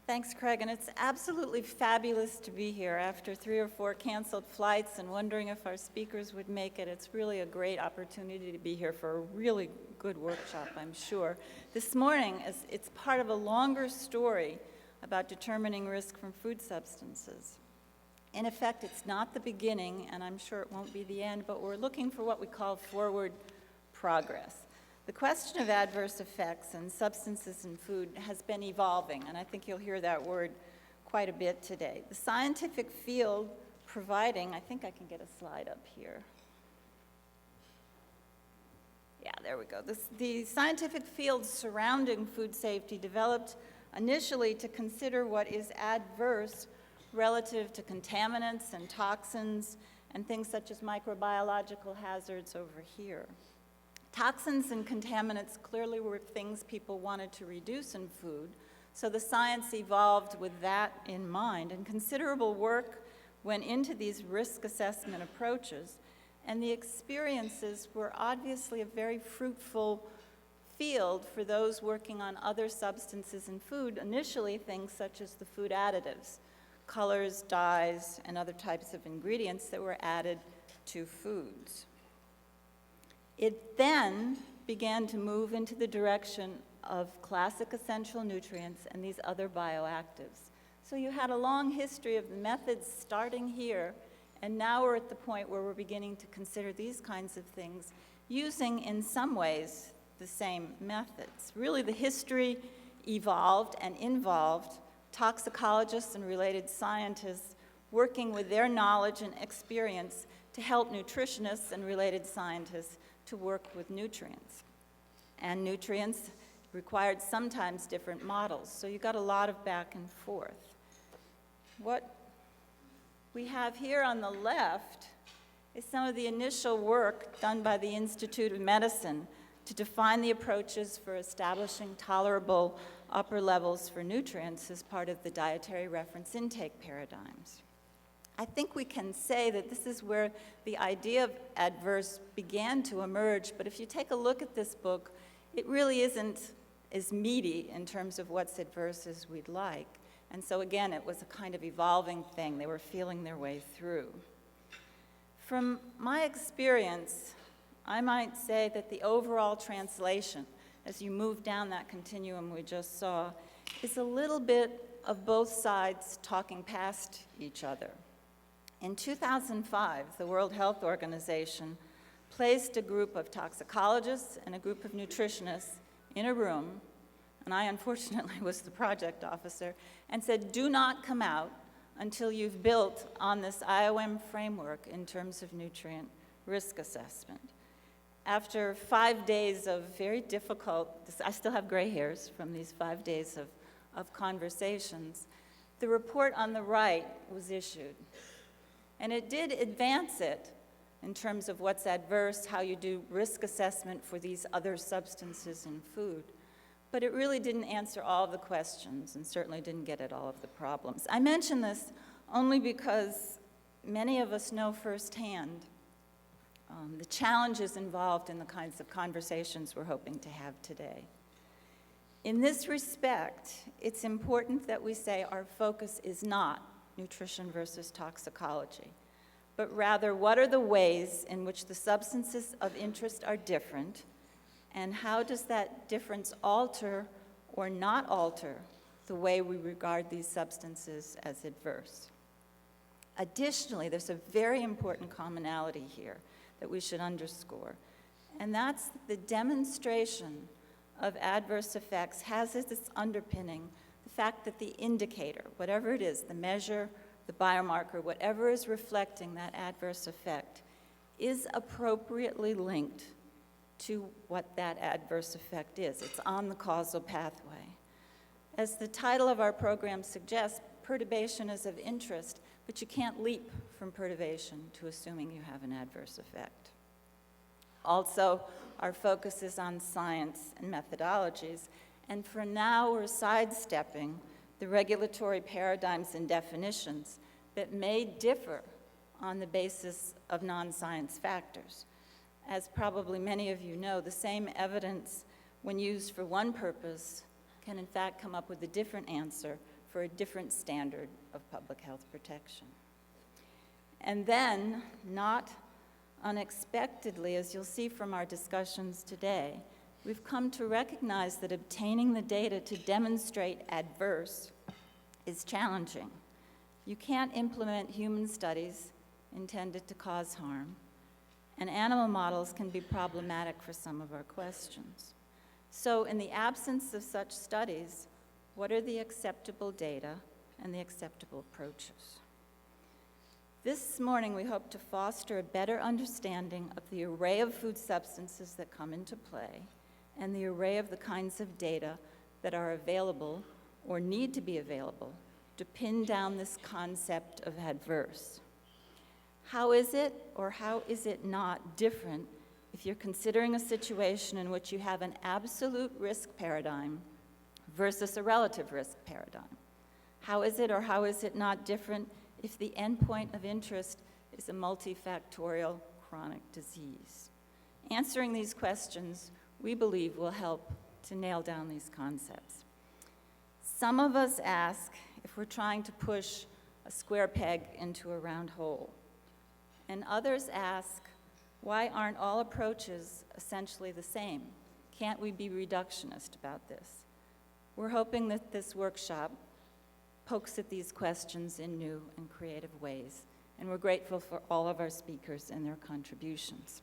Thanks, Craig, and it's absolutely fabulous to be here after 3 or 4 canceled flights and wondering if our speakers would make it. It's really a great opportunity to be here for a really good workshop, I'm sure. This morning, it's part of a longer story about determining risk from food substances. In effect, it's not the beginning, and I'm sure it won't be the end, but we're looking for what we call forward progress. The question of adverse effects and substances in food has been evolving, and I think you'll hear that word quite a bit today. The scientific field providing, I think I can get a slide up here. Yeah, there we go. The scientific field surrounding food safety developed initially to consider what is adverse relative to contaminants and toxins and things such as microbiological hazards over here. Toxins and contaminants clearly were things people wanted to reduce in food, so the science evolved with that in mind, and considerable work went into these risk assessment approaches, and the experiences were obviously a very fruitful field for those working on other substances in food, initially things such as the food additives, colors, dyes, and other types of ingredients that were added to foods. It then began to move into the direction of classic essential nutrients and these other bioactives. So you had a long history of the methods starting here, and now we're at the point where we're beginning to consider these kinds of things using, in some ways, the same methods. Really, the history evolved and involved toxicologists and related scientists working with their knowledge and experience to help nutritionists and related scientists to work with nutrients. And nutrients required sometimes different models, so you got a lot of back and forth. What we have here on the left is some of the initial work done by the Institute of Medicine to define the approaches for establishing tolerable upper levels for nutrients as part of the dietary reference intake paradigms. I think we can say that this is where the idea of adverse began to emerge, but if you take a look at this book, it really isn't as meaty in terms of what's adverse as we'd like. And so again, it was a kind of evolving thing. They were feeling their way through. From my experience, I might say that the overall translation, as you move down that continuum we just saw, is a little bit of both sides talking past each other. In 2005, the World Health Organization placed a group of toxicologists and a group of nutritionists in a room, and I unfortunately was the project officer, and said, do not come out until you've built on this IOM framework in terms of nutrient risk assessment. After 5 days of very difficult, I still have gray hairs from these 5 days of conversations, the report on the right was issued. And it did advance it in terms of what's adverse, how you do risk assessment for these other substances in food. But it really didn't answer all of the questions and certainly didn't get at all of the problems. I mention this only because many of us know firsthand the challenges involved in the kinds of conversations we're hoping to have today. In this respect, it's important that we say our focus is not nutrition versus toxicology, but rather what are the ways in which the substances of interest are different, and how does that difference alter or not alter the way we regard these substances as adverse. Additionally, there's a very important commonality here that we should underscore, and that's the demonstration of adverse effects has as its underpinning the fact that the indicator, whatever it is, the measure, the biomarker, whatever is reflecting that adverse effect, is appropriately linked to what that adverse effect is. It's on the causal pathway. As the title of our program suggests, perturbation is of interest, but you can't leap from perturbation to assuming you have an adverse effect. Also, our focus is on science and methodologies, and for now we're sidestepping the regulatory paradigms and definitions that may differ on the basis of non-science factors. As probably many of you know, the same evidence, when used for one purpose, can in fact come up with a different answer for a different standard of public health protection. And then, not unexpectedly, as you'll see from our discussions today, we've come to recognize that obtaining the data to demonstrate adverse is challenging. You can't implement human studies intended to cause harm, and animal models can be problematic for some of our questions. So in the absence of such studies, what are the acceptable data and the acceptable approaches? This morning, we hope to foster a better understanding of the array of food substances that come into play and the array of the kinds of data that are available or need to be available to pin down this concept of adverse. How is it or how is it not different if you're considering a situation in which you have an absolute risk paradigm versus a relative risk paradigm? How is it or how is it not different if the endpoint of interest is a multifactorial chronic disease? Answering these questions, we believe, will help to nail down these concepts. Some of us ask if we're trying to push a square peg into a round hole. And others ask, why aren't all approaches essentially the same? Can't we be reductionist about this? We're hoping that this workshop pokes at these questions in new and creative ways, and we're grateful for all of our speakers and their contributions.